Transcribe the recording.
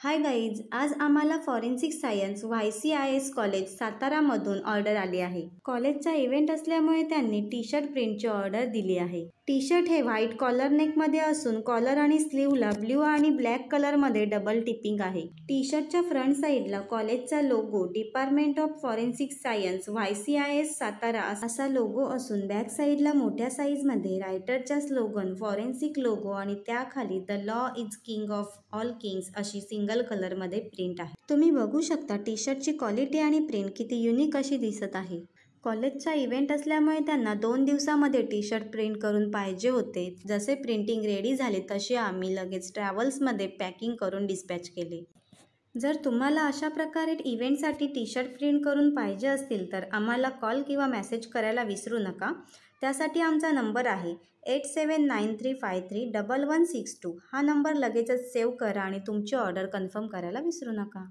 हाय guys, आज आम्हाला forensic science YCIS college सातारामधून ऑर्डर आली आहे. कॉलेजचा इव्हेंट असल्यामुळे त्यांनी टी शर्ट प्रिंटची ऑर्डर दिली आहे. टी शर्ट हे व्हाईट कॉलर नेकमध्ये असून कॉलर आणि स्लीवला ब्ल्यू आणि ब्लॅक कलरमध्ये डबल टिपिंग आहे. टी शर्टच्या फ्रंट साईडला कॉलेजचा logo department of forensic science YCIS Satara असा लोगो असून बॅक साईडला मोठ्या साईजमध्ये रायटरचा स्लोगन फॉरेन्सिक लोगो आणि त्याखाली the law is king of all Kings अशी सिंगल कलरमध्ये प्रिंट आहे. तुम्ही बघू शकता टी शर्टची क्वालिटी आणि प्रिंट किती युनिक अशी दिसत आहे. कॉलेजचा इव्हेंट असल्यामुळे त्यांना 2 दिवसामध्ये टी शर्ट प्रिंट करून पाहिजे होते. जसे प्रिंटिंग रेडी झाले तसे आम्ही लगेच ट्रॅव्हल्समध्ये पॅकिंग करून डिस्पॅच केले. जर तुम्हाला अशा प्रकारे इव्हेंटसाठी टी शर्ट प्रिंट करून पाहिजे असतील तर आम्हाला कॉल किंवा मेसेज करायला विसरू नका. त्यासाठी आमचा नंबर आहे 8793531162. हा नंबर लगेचच सेव्ह करा आणि तुमची ऑर्डर कन्फर्म करायला विसरू नका.